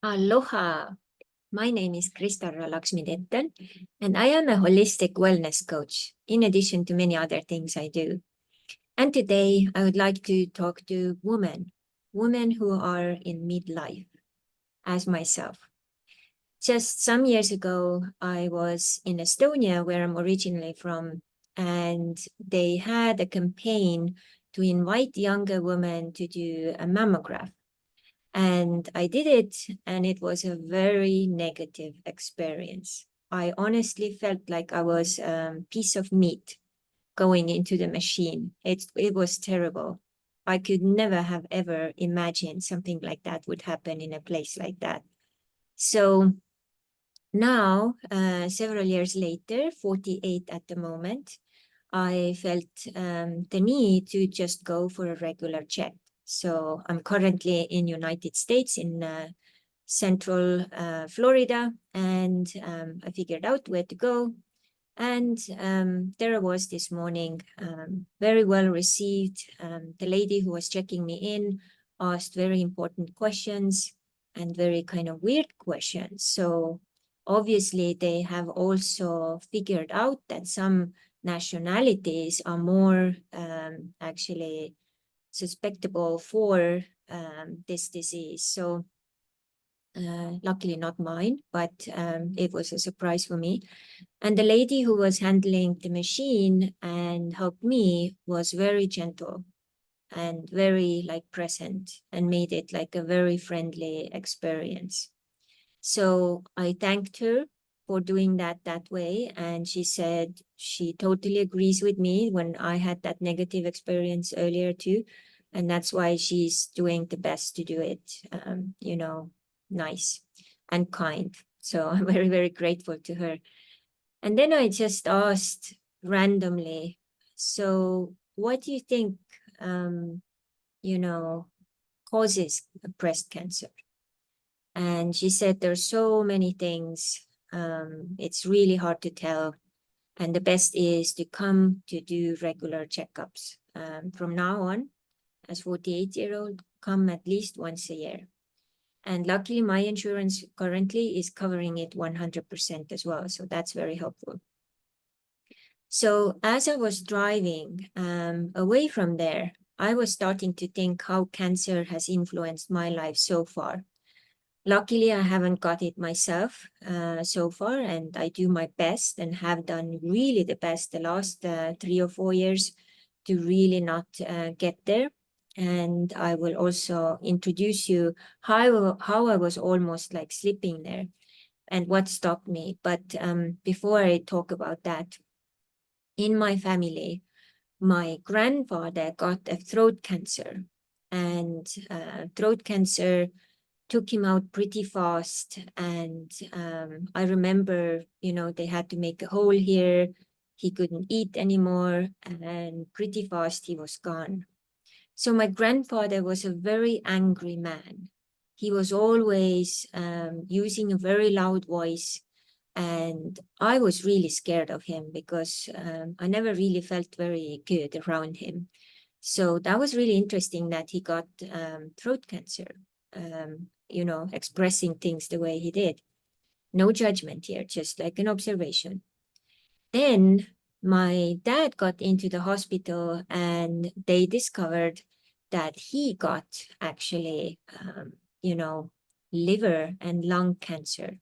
Aloha. My name is Krista Lakshmi-Dettan, and I am a holistic wellness coach, in addition to many other things I do. And today I would like to talk to women who are in midlife, as myself. Just some years ago, I was in Estonia, where I'm originally from, and they had a campaign to invite younger women to do a mammogram. And I did it, and it was a very negative experience. I honestly felt like I was a piece of meat going into the machine. It was terrible. I could never have ever imagined something like that would happen in a place like that. So now, several years later, 48 at the moment, I felt the need to just go for a regular check. So I'm currently in United States in central Florida, and I figured out where to go. And there I was this morning, very well received. The lady who was checking me in asked very important questions and very kind of weird questions. So obviously they have also figured out that some nationalities are more actually susceptible for this disease. So luckily not mine, but it was a surprise for me. And the lady who was handling the machine and helped me was very gentle and very present, and made it like a very friendly experience. So I thanked her for doing that way. And she said she totally agrees with me when I had that negative experience earlier too. And that's why she's doing the best to do it, nice and kind. So I'm very, very grateful to her. And then I just asked randomly, so what do you think, causes breast cancer? And she said there's so many things. It's really hard to tell. And the best is to come to do regular checkups. From now on, as 48-year-old, come at least once a year. And luckily, my insurance currently is covering it 100% as well. So that's very helpful. So as I was driving away from there, I was starting to think how cancer has influenced my life so far. Luckily, I haven't got it myself so far, and I do my best and have done really the best the last 3 or 4 years to really not get there. And I will also introduce you how I was almost like slipping there and what stopped me. But before I talk about that, in my family, my grandfather got a throat cancer, and throat cancer took him out pretty fast. And I remember, they had to make a hole here. He couldn't eat anymore, and pretty fast he was gone. So my grandfather was a very angry man. He was always using a very loud voice. And I was really scared of him because I never really felt very good around him. So that was really interesting that he got throat cancer, expressing things the way he did. No judgment here, just like an observation. Then my dad got into the hospital, and they discovered that he got actually, liver and lung cancer.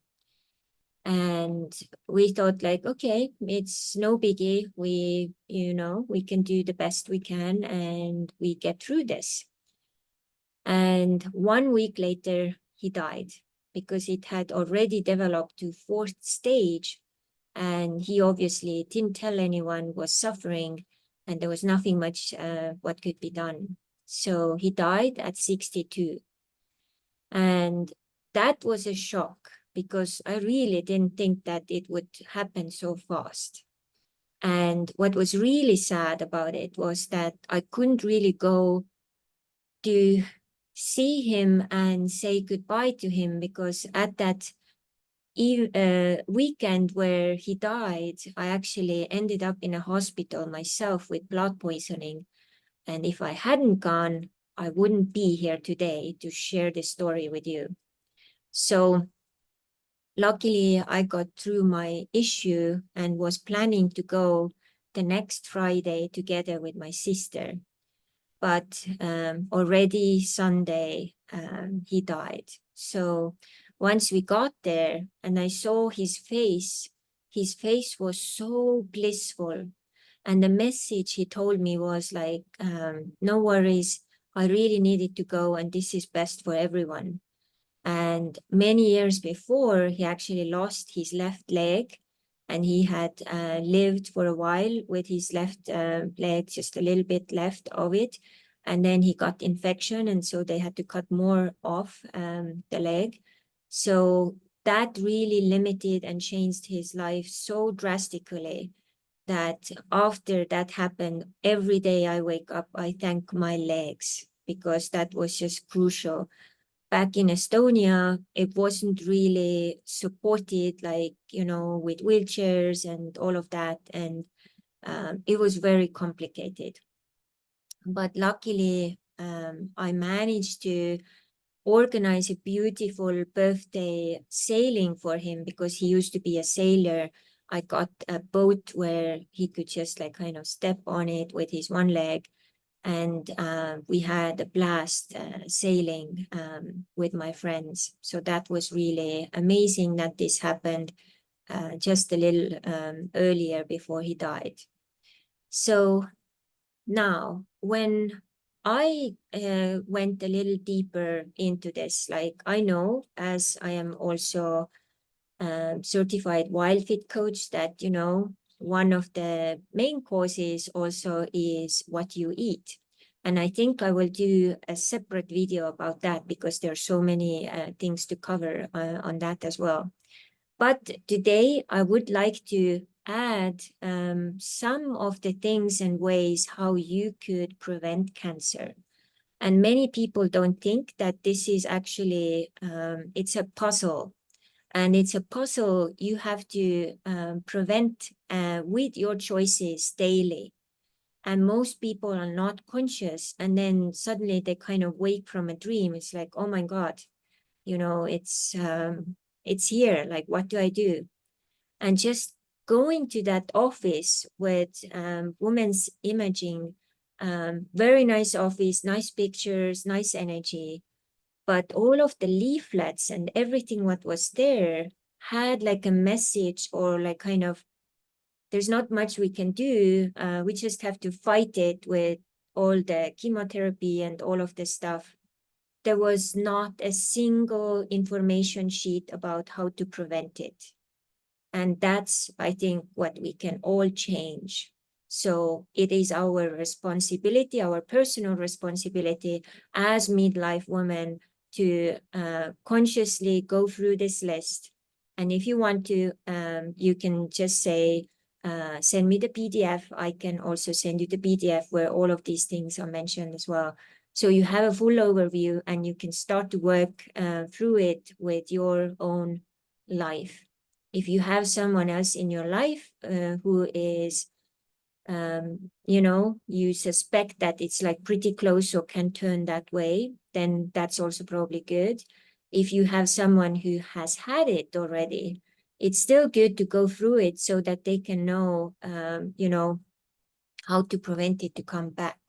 And we thought like, okay, it's no biggie. We can do the best we can and we get through this. And 1 week later, he died because it had already developed to 4th stage. And he obviously didn't tell anyone, was suffering, and there was nothing much what could be done. So he died at 62. And that was a shock because I really didn't think that it would happen so fast. And what was really sad about it was that I couldn't really go to see him and say goodbye to him, because at that weekend where he died, I actually ended up in a hospital myself with blood poisoning. And if I hadn't gone, I wouldn't be here today to share this story with you. So luckily, I got through my issue and was planning to go the next Friday together with my sister. But already Sunday, he died. So once we got there and I saw his face was so blissful. And the message he told me was like, no worries, I really needed to go and this is best for everyone. And many years before, he actually lost his left leg and he had lived for a while with his left leg, just a little bit left of it. And then he got infection. And so they had to cut more off the leg. So that really limited and changed his life so drastically that after that happened, every day I wake up, I thank my legs because that was just crucial. Back in Estonia, it wasn't really supported, like, with wheelchairs and all of that. And it was very complicated. But luckily, I managed to organize a beautiful birthday sailing for him because he used to be a sailor. I got a boat where he could just like kind of step on it with his one leg. And we had a blast sailing with my friends. So that was really amazing that this happened just a little earlier before he died. So now, when I went a little deeper into this, like I know, as I am also certified wild fit coach, that, one of the main causes also is what you eat. And I think I will do a separate video about that because there are so many things to cover on that as well. But today I would like to add some of the things and ways how you could prevent cancer. And many people don't think that this is actually, it's a puzzle. And it's a puzzle you have to prevent with your choices daily. And most people are not conscious. And then suddenly they kind of wake from a dream. It's like, oh my God, it's here. Like, what do I do? And just going to that office with women's imaging, very nice office, nice pictures, nice energy. But all of the leaflets and everything what was there had like a message or like kind of, there's not much we can do. We just have to fight it with all the chemotherapy and all of this stuff. There was not a single information sheet about how to prevent it. And that's, I think, what we can all change. So it is our responsibility, our personal responsibility as midlife women to consciously go through this list. And if you want to, you can just say, send me the PDF. I can also send you the PDF where all of these things are mentioned as well. So you have a full overview and you can start to work through it with your own life. If you have someone else in your life who is, you suspect that it's like pretty close or can turn that way, then that's also probably good. If you have someone who has had it already, it's still good to go through it so that they can know, how to prevent it to come back.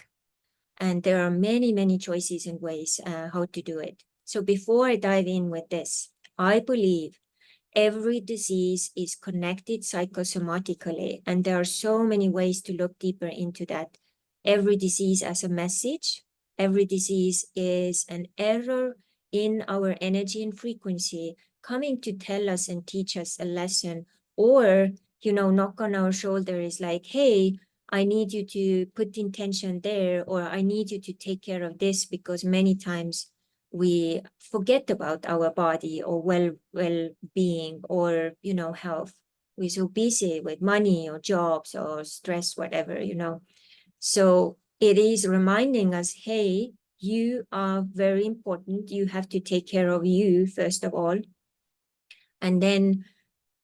And there are many, many choices and ways how to do it. So before I dive in with this, I believe every disease is connected psychosomatically, and there are so many ways to look deeper into that. Every disease as a message, every disease is an error in our energy and frequency coming to tell us and teach us a lesson, or, knock on our shoulder is like, hey, I need you to put intention there, or I need you to take care of this, because many times we forget about our body or well-being or, health. We're so busy with money or jobs or stress, whatever, So it is reminding us, hey, you are very important. You have to take care of you, first of all. And then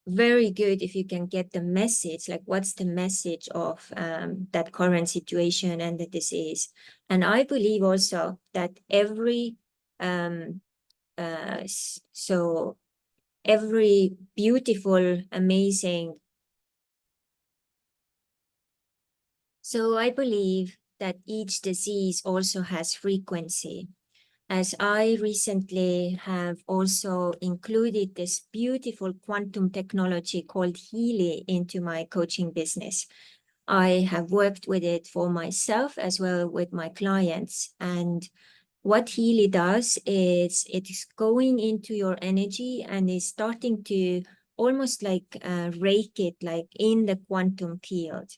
very good if you can get the message, like what's the message of that current situation and the disease. And I believe also that every So every beautiful, amazing. So I believe that each disease also has frequency. As I recently have also included this beautiful quantum technology called Healy into my coaching business. I have worked with it for myself as well with my clients. And what Healy does is it's going into your energy and is starting to almost like rake it like in the quantum field.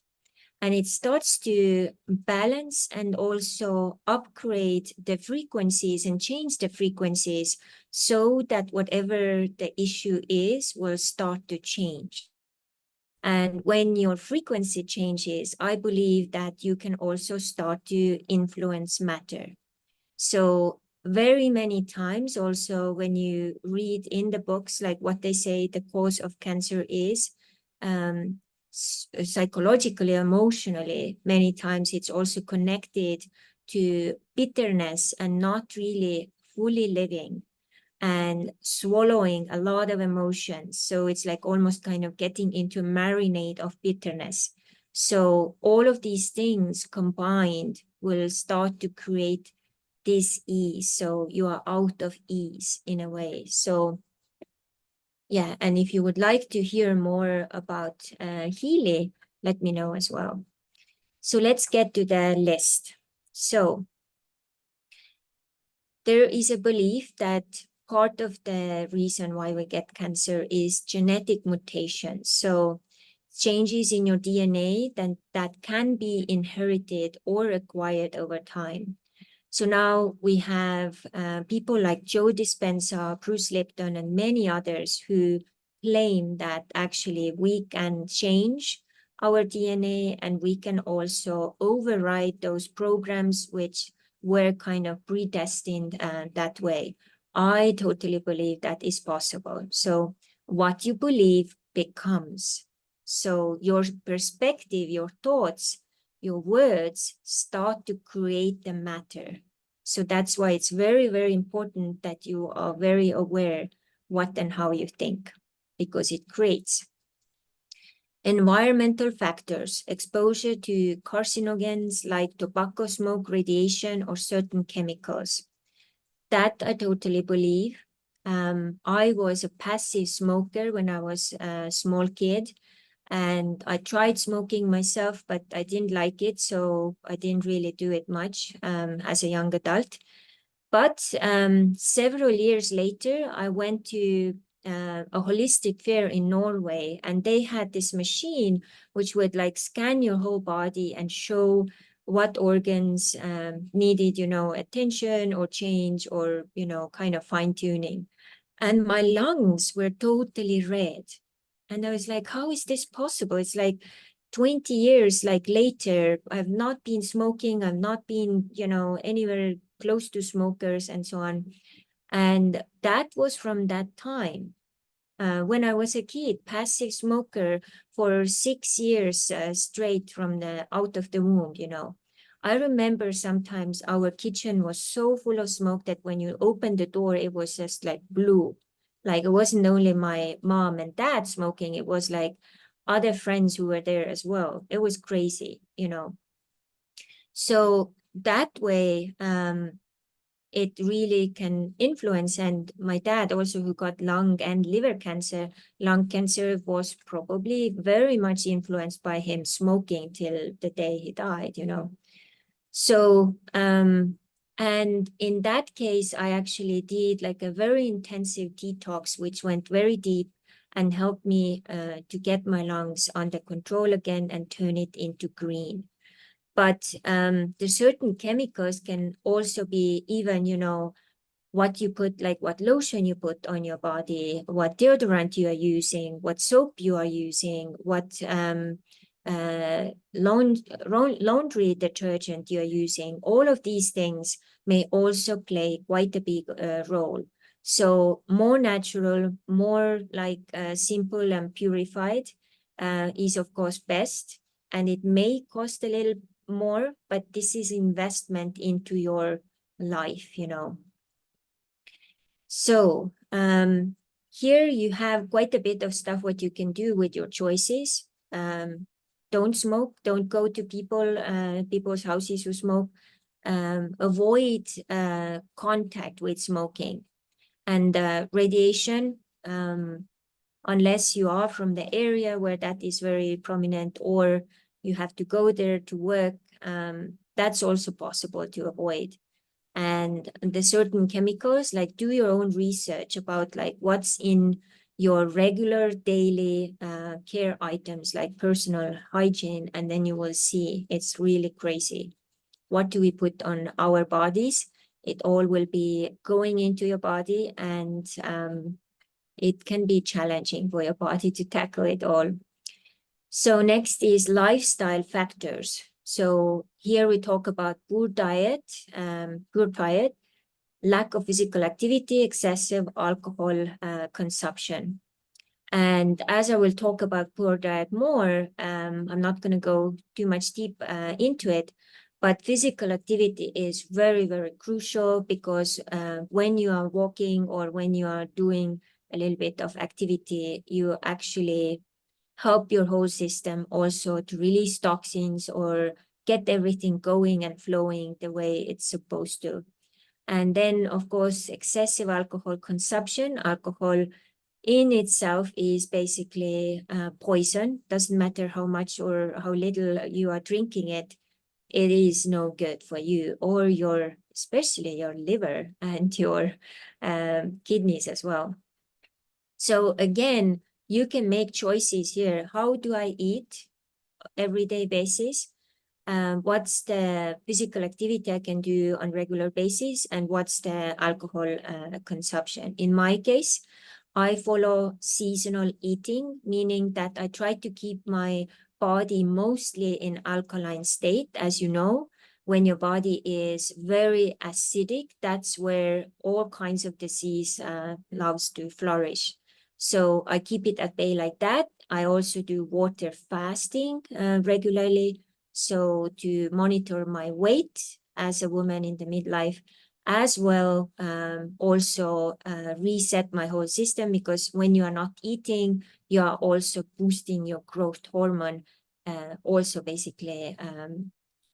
And it starts to balance and also upgrade the frequencies and change the frequencies so that whatever the issue is will start to change. And when your frequency changes, I believe that you can also start to influence matter. So very many times also when you read in the books, like what they say the cause of cancer is, psychologically, emotionally, many times it's also connected to bitterness and not really fully living and swallowing a lot of emotions. So it's like almost kind of getting into a marinade of bitterness. So all of these things combined will start to create dis-ease. So you are out of ease in a way. So yeah, and if you would like to hear more about Healy, let me know as well. So let's get to the list. So there is a belief that part of the reason why we get cancer is genetic mutation. So changes in your DNA that can be inherited or acquired over time. So now we have people like Joe Dispenza, Bruce Lipton, and many others who claim that actually we can change our DNA and we can also override those programs which were kind of predestined that way. I totally believe that is possible. So what you believe becomes. So your perspective, your thoughts, your words start to create the matter. So that's why it's very, very important that you are very aware what and how you think, because it creates. Environmental factors, exposure to carcinogens like tobacco smoke, radiation, or certain chemicals. That I totally believe. I was a passive smoker when I was a small kid. And I tried smoking myself, but I didn't like it. So I didn't really do it much as a young adult. But several years later, I went to a holistic fair in Norway, and they had this machine which would like scan your whole body and show what organs needed, attention or change or, kind of fine tuning. And my lungs were totally red. And I was like, how is this possible? It's like 20 years like later, I've not been smoking. I've not been, anywhere close to smokers and so on. And that was from that time. When I was a kid, passive smoker for 6 years straight from the out of the womb, I remember sometimes our kitchen was so full of smoke that when you opened the door, it was just like blue. Like it wasn't only my mom and dad smoking, it was like other friends who were there as well. It was crazy, So that way, it really can influence. And my dad also, who got lung and liver cancer was probably very much influenced by him smoking till the day he died, So, and in that case, I actually did like a very intensive detox, which went very deep and helped me to get my lungs under control again and turn it into green. But the certain chemicals can also be even, what you put, like what lotion you put on your body, what deodorant you are using, what soap you are using, what laundry detergent you are using. All of these things may also play quite a big role. So more natural, more like simple and purified is of course best. And it may cost a little more, but this is investment into your life, So here you have quite a bit of stuff what you can do with your choices. Don't smoke, don't go to people's houses who smoke. Avoid contact with smoking. And radiation, unless you are from the area where that is very prominent or you have to go there to work, that's also possible to avoid. And the certain chemicals, like do your own research about like what's in your regular daily care items like personal hygiene, and then you will see it's really crazy. What do we put on our bodies? It all will be going into your body, and it can be challenging for your body to tackle it all. So next is lifestyle factors. So here we talk about poor diet, lack of physical activity, excessive alcohol consumption. And as I will talk about poor diet more, I'm not going to go too much deep into it, but physical activity is very, very crucial because when you are walking or when you are doing a little bit of activity, you actually help your whole system also to release toxins or get everything going and flowing the way it's supposed to. And then, of course, excessive alcohol consumption. Alcohol in itself is basically poison. Doesn't matter how much or how little you are drinking it, it is no good for you or especially your liver and your kidneys as well. So again, you can make choices here. How do I eat everyday basis? What's the physical activity I can do on regular basis, and what's the alcohol consumption? In my case, I follow seasonal eating, meaning that I try to keep my body mostly in alkaline state. As you know, when your body is very acidic, that's where all kinds of disease loves to flourish. So I keep it at bay like that. I also do water fasting regularly. So to monitor my weight as a woman in the midlife, as well also reset my whole system, because when you are not eating, you are also boosting your growth hormone, also basically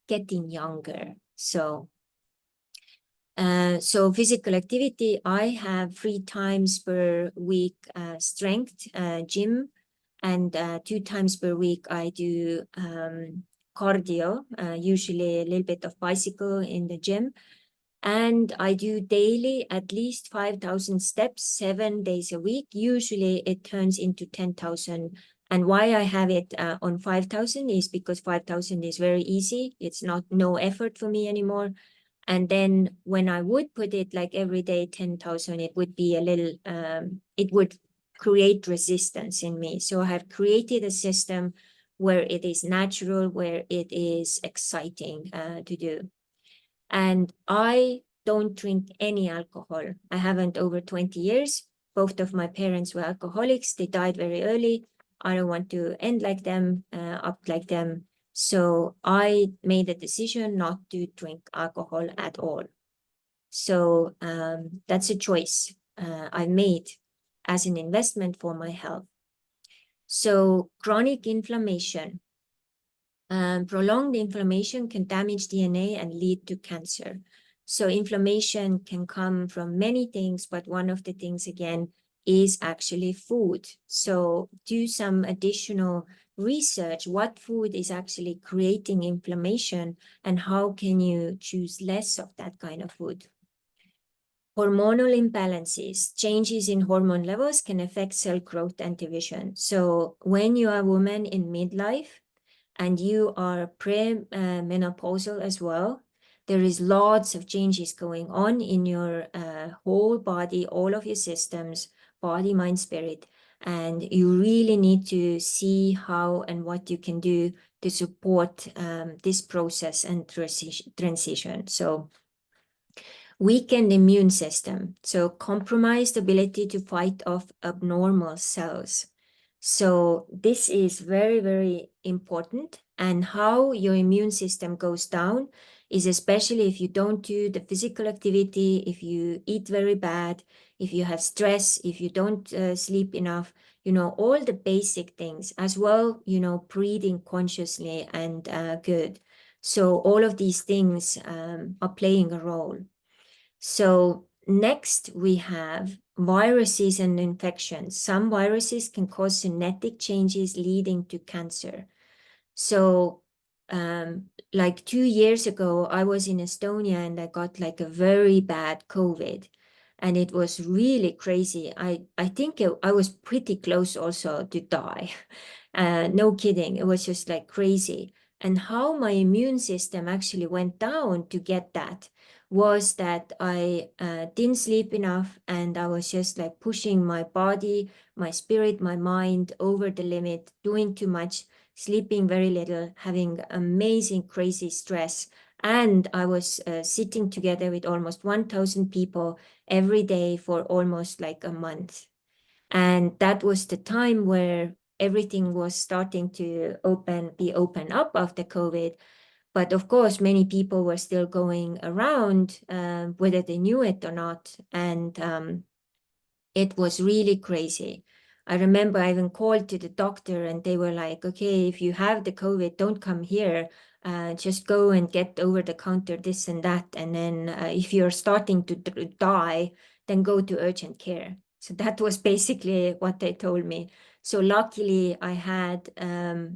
getting younger. So physical activity, I have 3 times per week strength gym, and 2 times per week I do cardio, usually a little bit of bicycle in the gym. And I do daily at least 5,000 steps, 7 days a week. Usually it turns into 10,000. And why I have it on 5,000 is because 5,000 is very easy. It's no effort for me anymore. And then when I would put it like every day 10,000, it would be a little, it would create resistance in me. So I have created a system where it is natural, where it is exciting to do. And I don't drink any alcohol. I haven't over 20 years. Both of my parents were alcoholics. They died very early. I don't want to end like them, up like them. So I made a decision not to drink alcohol at all. So that's a choice I made as an investment for my health. So chronic inflammation. Prolonged inflammation can damage DNA and lead to cancer. So inflammation can come from many things, but one of the things, again, is actually food. So do some additional research. What food is actually creating inflammation, and how can you choose less of that kind of food? Hormonal imbalances, changes in hormone levels can affect cell growth and division. So when you are a woman in midlife, and you are pre-menopausal as well, there is lots of changes going on in your whole body, all of your systems, body, mind, spirit. And you really need to see how and what you can do to support this process and transition. So weakened immune system, so compromised ability to fight off abnormal cells. So this is very, very important. And how your immune system goes down is especially if you don't do the physical activity, if you eat very bad, if you have stress, if you don't sleep enough, all the basic things as well, breathing consciously and good. So all of these things are playing a role. So next we have viruses and infections. Some viruses can cause genetic changes leading to cancer. So like 2 years ago, I was in Estonia and I got like a very bad COVID. And it was really crazy. I think I was pretty close also to die. No kidding. It was just like crazy. And how my immune system actually went down to get that was that I didn't sleep enough and I was just like pushing my body, my spirit, my mind over the limit, doing too much, sleeping very little, having amazing, crazy stress. And I was sitting together with almost 1,000 people every day for almost like a month. And that was the time where everything was starting to be open up after COVID. But of course, many people were still going around, whether they knew it or not. And it was really crazy. I remember I even called to the doctor and they were like, okay, if you have the COVID, don't come here. Just go and get over the counter this and that. And then if you're starting to die, then go to urgent care. So that was basically what they told me. So luckily I had a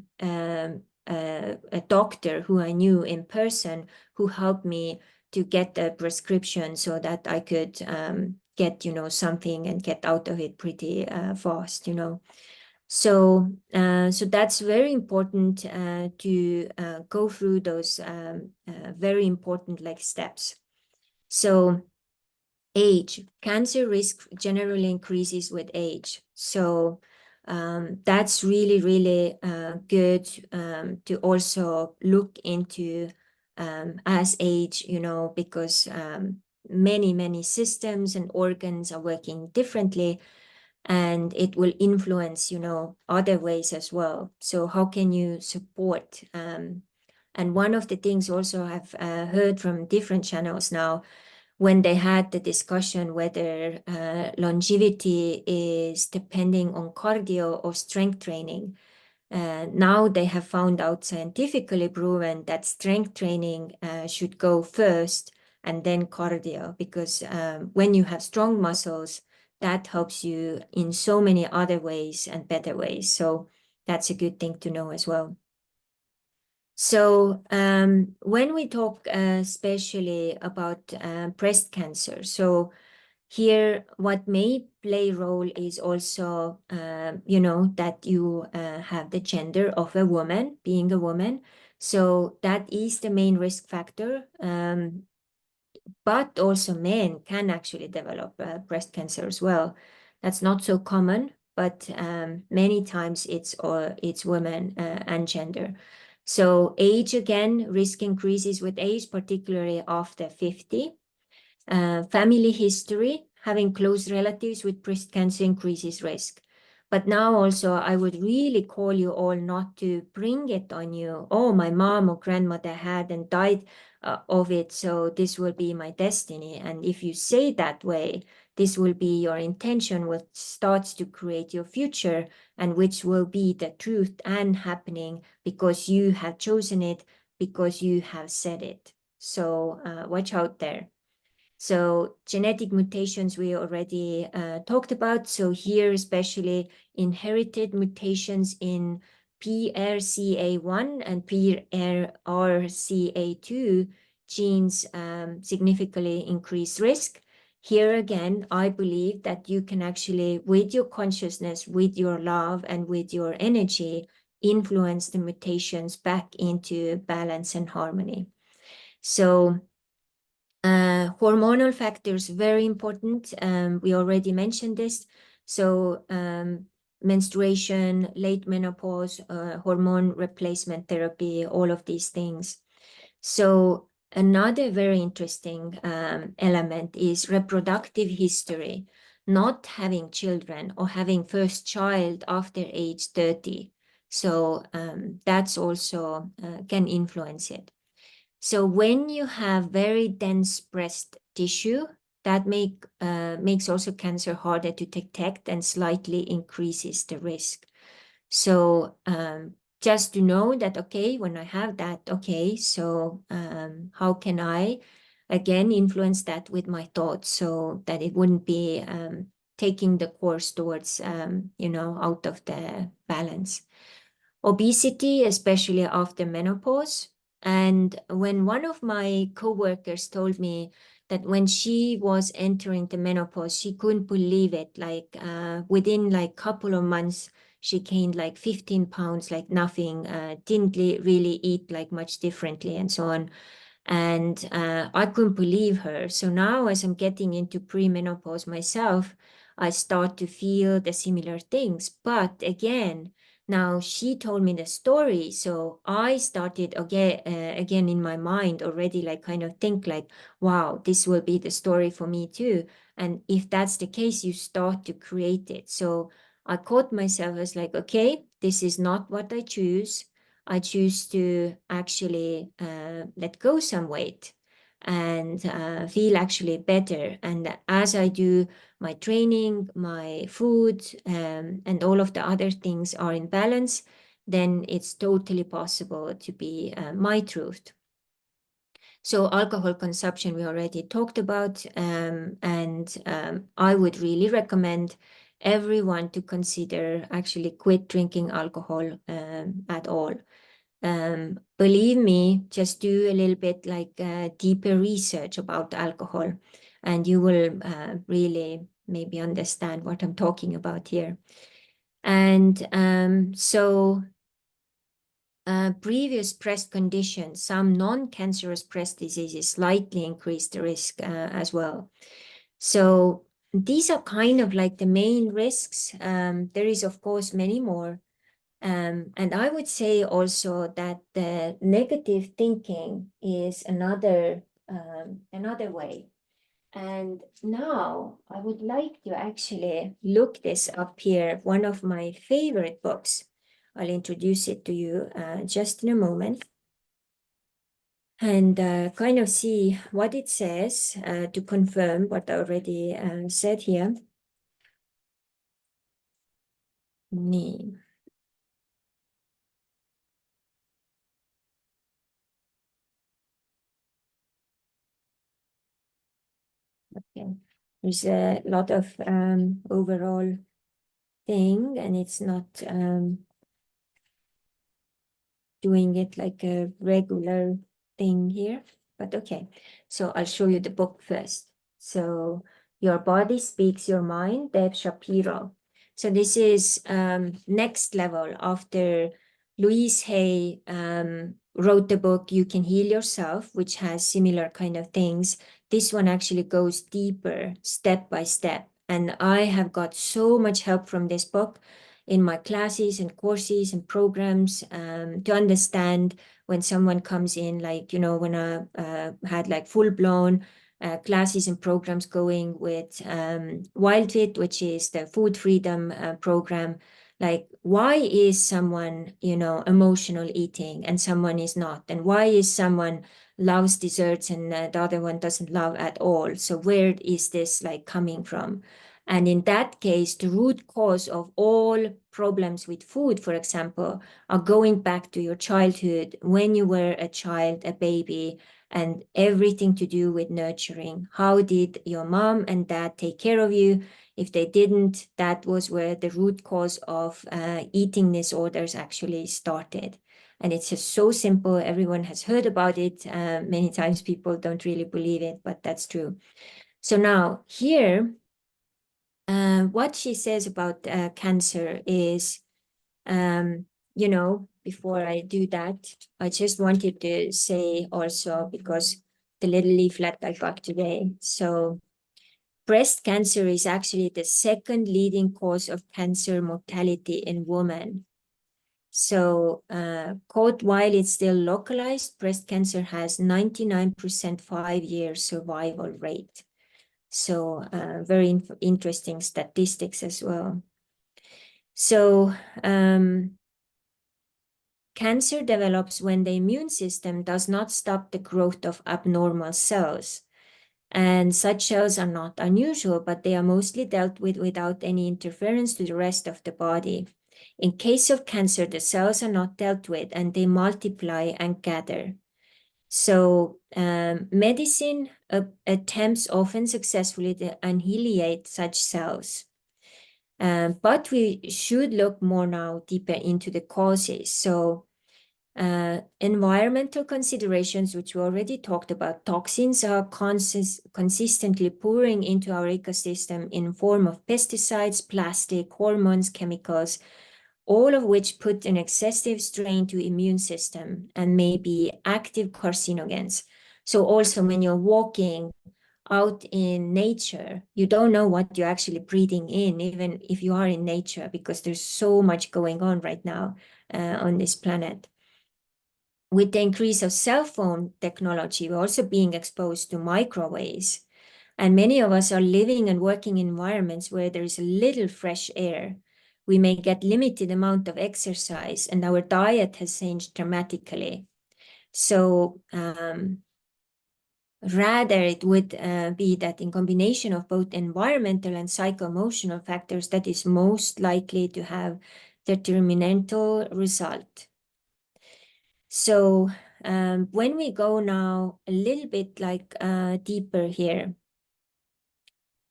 doctor who I knew in person who helped me to get a prescription so that I could get, something and get out of it pretty fast, So, so that's very important to go through those very important like steps. So age, cancer risk generally increases with age. So that's really, really good to also look into as age, because many, many systems and organs are working differently and it will influence, other ways as well. So how can you support? And one of the things also I've heard from different channels now, when they had the discussion whether longevity is depending on cardio or strength training. Now they have found out scientifically proven that strength training should go first and then cardio, because when you have strong muscles, that helps you in so many other ways and better ways. So that's a good thing to know as well. So when we talk especially about breast cancer, so here what may play role is also, that you have the gender of a woman, being a woman. So that is the main risk factor. But also men can actually develop breast cancer as well. That's not so common, but many times it's women and gender. So age, again, risk increases with age, particularly after 50. Family history, having close relatives with breast cancer increases risk. But now also I would really call you all not to bring it on you. Oh, my mom or grandmother had and died of it, so this will be my destiny. And if you say that way, this will be your intention, which starts to create your future and which will be the truth and happening because you have chosen it, because you have said it. So watch out there. So genetic mutations we already talked about. So here, especially inherited mutations in PRCA1 and PRCA2 genes significantly increase risk. Here again, I believe that you can actually, with your consciousness, with your love, and with your energy, influence the mutations back into balance and harmony. So hormonal factors, very important. We already mentioned this. So menstruation, late menopause, hormone replacement therapy, all of these things. So another very interesting element is reproductive history, not having children or having first child after age 30. So that's also can influence it. So when you have very dense breast tissue, that makes also cancer harder to detect and slightly increases the risk. So just to know that, okay, when I have that, okay, so how can I, again, influence that with my thoughts so that it wouldn't be taking the course towards, out of the balance. Obesity, especially after menopause. And when one of my coworkers told me that when she was entering the menopause, she couldn't believe it. Like within like couple of months, she gained like 15 pounds, like nothing, didn't really eat like much differently and so on. And I couldn't believe her. So now as I'm getting into premenopause myself, I start to feel the similar things. But again, now she told me the story, so I started again in my mind already, like kind of think like, wow, this will be the story for me too. And if that's the case, you start to create it. So I caught myself as like, okay, this is not what I choose. I choose to actually let go some weight and feel actually better. And as I do my training, my food, and all of the other things are in balance, then it's totally possible to be my truth. So alcohol consumption, we already talked about, and I would really recommend everyone to consider actually quit drinking alcohol at all. Believe me, just do a little bit like deeper research about alcohol, and you will really maybe understand what I'm talking about here. And so previous breast conditions, some non-cancerous breast diseases slightly increase the risk as well. So these are kind of like the main risks. There is, of course, many more. And I would say also that the negative thinking is another way. And now I would like to actually look this up here, one of my favorite books. I'll introduce it to you just in a moment and kind of see what it says to confirm what I already said here. Nee. Okay. There's a lot of overall thing, and it's not doing it like a regular thing here, but okay. So I'll show you the book first. So Your Body Speaks Your Mind, Deb Shapiro. So this is next level after Louise Hay wrote the book You Can Heal Yourself, which has similar kind of things. This one actually goes deeper, step by step. And I have got so much help from this book in my classes and courses and programs to understand when someone comes in, like, when I had like full-blown classes and programs going with WildFit, which is the food freedom program. Like, why is someone, emotional eating and someone is not? And why is someone loves desserts and the other one doesn't love at all? So where is this like coming from? And in that case, the root cause of all problems with food, for example, are going back to your childhood, when you were a child, a baby, and everything to do with nurturing. How did your mom and dad take care of you? If they didn't, that was where the root cause of eating disorders actually started. And it's just so simple. Everyone has heard about it. Many times people don't really believe it, but that's true. So now here, what she says about cancer is, before I do that, I just wanted to say also, because the little leaflet I got today. So breast cancer is actually the second leading cause of cancer mortality in women. So quote, while it's still localized, breast cancer has 99% 5-year survival rate. So very interesting statistics as well. So cancer develops when the immune system does not stop the growth of abnormal cells. And such cells are not unusual, but they are mostly dealt with without any interference to the rest of the body. In case of cancer, the cells are not dealt with and they multiply and gather. So medicine attempts often successfully to annihilate such cells. But we should look more now deeper into the causes. So environmental considerations, which we already talked about, toxins are consistently pouring into our ecosystem in form of pesticides, plastic, hormones, chemicals, all of which put an excessive strain to immune system and may be active carcinogens. So also when you're walking out in nature, you don't know what you're actually breathing in, even if you are in nature, because there's so much going on right now on this planet. With the increase of cell phone technology, we're also being exposed to microwaves. And many of us are living and working in environments where there is little fresh air. We may get limited amount of exercise and our diet has changed dramatically. So rather it would be that in combination of both environmental and psycho-emotional factors that is most likely to have detrimental result. So when we go now a little bit like deeper here,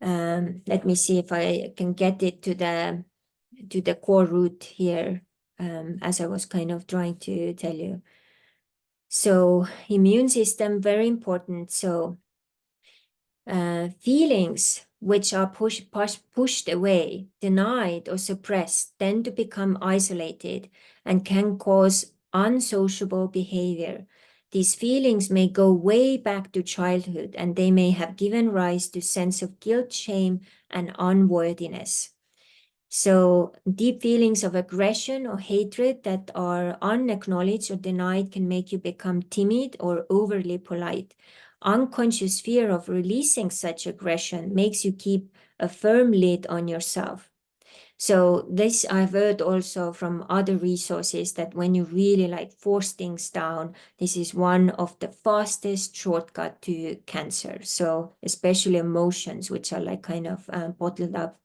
let me see if I can get it to the core root here, as I was kind of trying to tell you. So immune system, very important. So feelings which are pushed away, denied or suppressed tend to become isolated and can cause unsociable behavior. These feelings may go way back to childhood and they may have given rise to sense of guilt, shame, and unworthiness. So deep feelings of aggression or hatred that are unacknowledged or denied can make you become timid or overly polite. Unconscious fear of releasing such aggression makes you keep a firm lid on yourself. So this I've heard also from other resources that when you really like force things down, this is one of the fastest shortcut to cancer. So especially emotions, which are like kind of bottled up.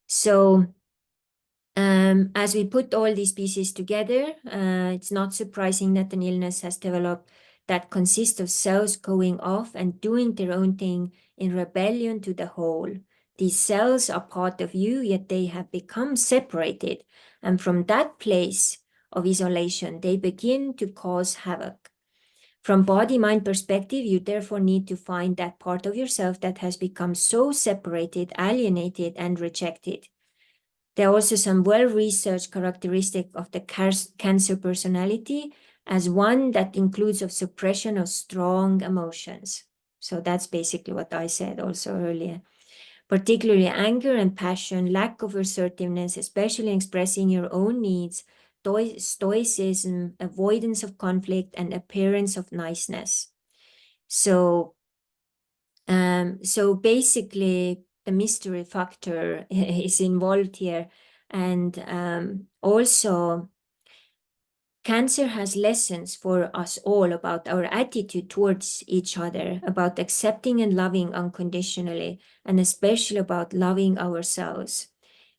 So as we put all these pieces together, it's not surprising that an illness has developed that consists of cells going off and doing their own thing in rebellion to the whole. These cells are part of you, yet they have become separated. And from that place of isolation, they begin to cause havoc. From body-mind perspective, you therefore need to find that part of yourself that has become so separated, alienated, and rejected. There are also some well-researched characteristics of the cancer personality as one that includes of suppression of strong emotions. So that's basically what I said also earlier. Particularly anger and passion, lack of assertiveness, especially expressing your own needs, stoicism, avoidance of conflict, and appearance of niceness. So basically, the mystery factor is involved here. And also, cancer has lessons for us all about our attitude towards each other, about accepting and loving unconditionally, and especially about loving ourselves.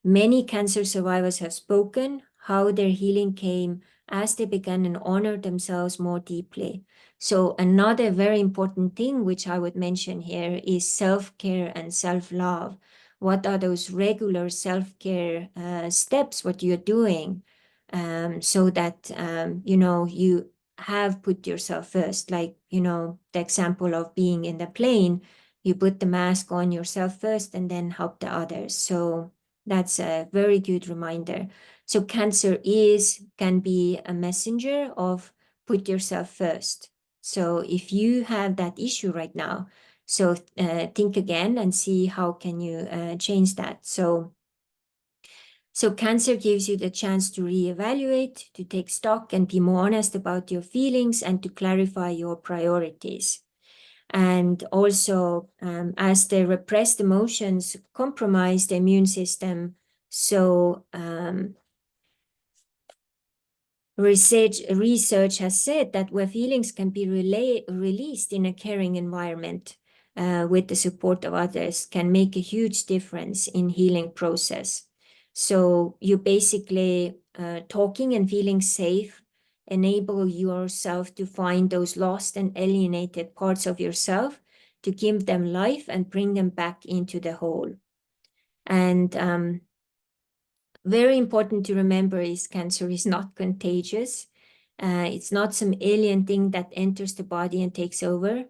Many cancer survivors have spoken how their healing came as they began and honor themselves more deeply. So another very important thing which I would mention here is self-care and self-love. What are those regular self-care steps, what you're doing so that, you have put yourself first, like, the example of being in the plane, you put the mask on yourself first and then help the others. So that's a very good reminder. So cancer can be a messenger of put yourself first. So if you have that issue right now, so think again and see how can you change that. So cancer gives you the chance to reevaluate, to take stock and be more honest about your feelings and to clarify your priorities. And also, as the repressed emotions compromise the immune system, so Research has said that where feelings can be released in a caring environment with the support of others can make a huge difference in healing process. So you basically talking and feeling safe enable yourself to find those lost and alienated parts of yourself, to give them life and bring them back into the whole. And very important to remember is cancer is not contagious. It's not some alien thing that enters the body and takes over.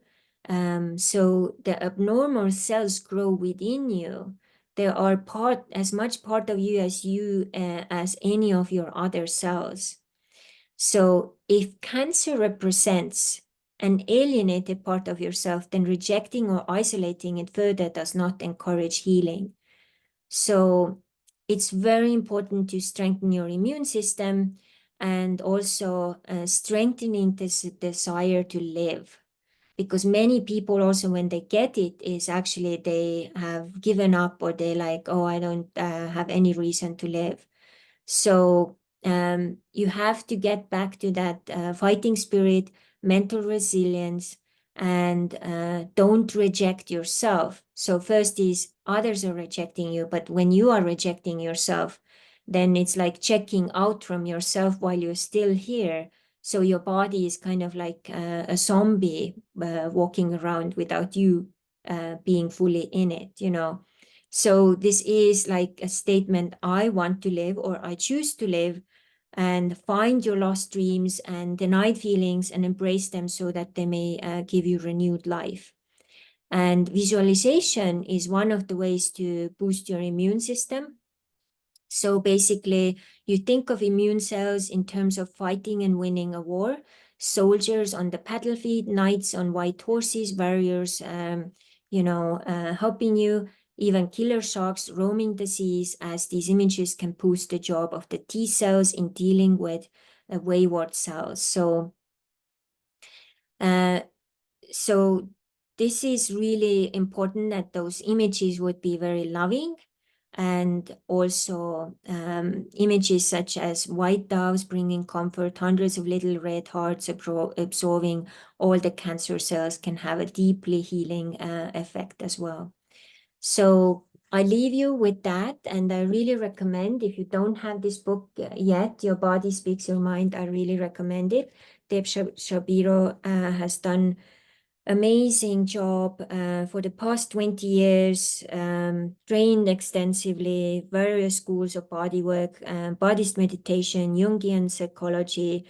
So the abnormal cells grow within you. They are as much part of you as any of your other cells. So if cancer represents an alienated part of yourself, then rejecting or isolating it further does not encourage healing. So it's very important to strengthen your immune system and also strengthening this desire to live. Because many people also, when they get it, is actually they have given up, or they like, oh, I don't have any reason to live. So you have to get back to that fighting spirit, mental resilience, and don't reject yourself. So first is others are rejecting you, but when you are rejecting yourself, then it's like checking out from yourself while you're still here. So your body is kind of like a zombie walking around without you being fully in it, you know. So this is like a statement, I want to live, or I choose to live, and find your lost dreams and denied feelings and embrace them so that they may give you renewed life. And visualization is one of the ways to boost your immune system. So basically, you think of immune cells in terms of fighting and winning a war, soldiers on the battlefield, knights on white horses, warriors, helping you, even killer sharks roaming the seas, as these images can boost the job of the T cells in dealing with wayward cells. So this is really important, that those images would be very loving, and also images such as white doves bringing comfort, hundreds of little red hearts absorbing all the cancer cells can have a deeply healing effect as well. So I leave you with that, and I really recommend, if you don't have this book yet, Your Body Speaks Your Mind, I really recommend it. Deb Shapiro has done amazing job for the past 20 years, trained extensively, various schools of bodywork, Buddhist meditation, Jungian psychology,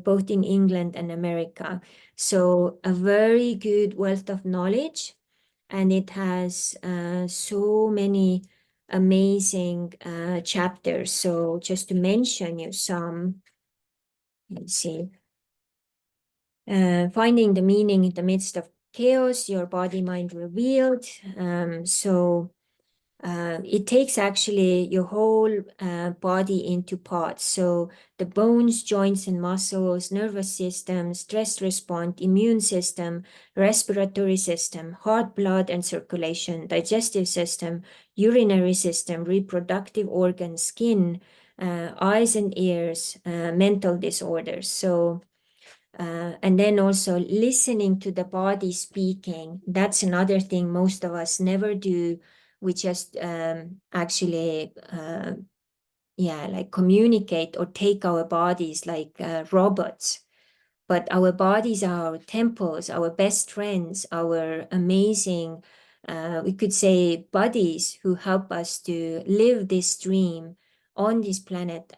both in England and America. So a very good wealth of knowledge, and it has so many amazing chapters. So just to mention you some, let's see. Finding the meaning in the midst of chaos, your body mind revealed. It takes actually your whole body into parts. So the bones, joints and muscles, nervous system, stress response, immune system, respiratory system, heart, blood and circulation, digestive system, urinary system, reproductive organs, skin, eyes and ears, mental disorders. So and then also listening to the body speaking. That's another thing most of us never do. We just actually, like communicate or take our bodies like robots. But our bodies are our temples, our best friends, our amazing, we could say, buddies who help us to live this dream on this planet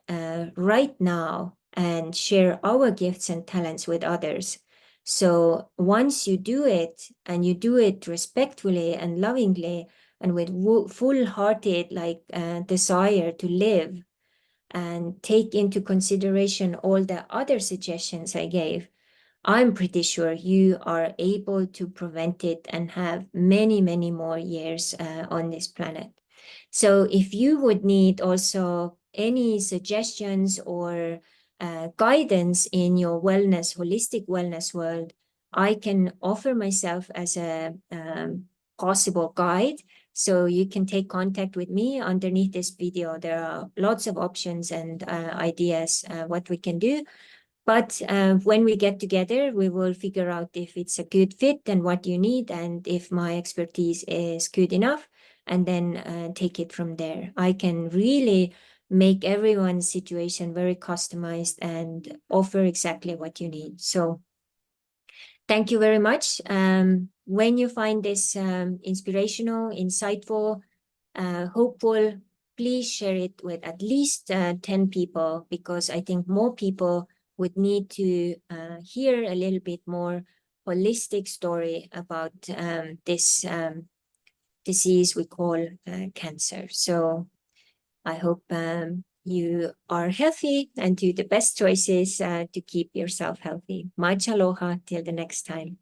right now and share our gifts and talents with others. So once you do it, and you do it respectfully and lovingly and with full-hearted desire to live, and take into consideration all the other suggestions I gave, I'm pretty sure you are able to prevent it and have many, many more years on this planet. So if you would need also any suggestions or guidance in your wellness, holistic wellness world, I can offer myself as a possible guide. So you can take contact with me underneath this video. There are lots of options and ideas what we can do. But when we get together, we will figure out if it's a good fit and what you need, and if my expertise is good enough, and then take it from there. I can really make everyone's situation very customized and offer exactly what you need. So thank you very much. When you find this inspirational, insightful, hopeful, please share it with at least 10 people, because I think more people would need to hear a little bit more holistic story about this disease we call cancer. So I hope you are healthy and do the best choices to keep yourself healthy. Much aloha till the next time.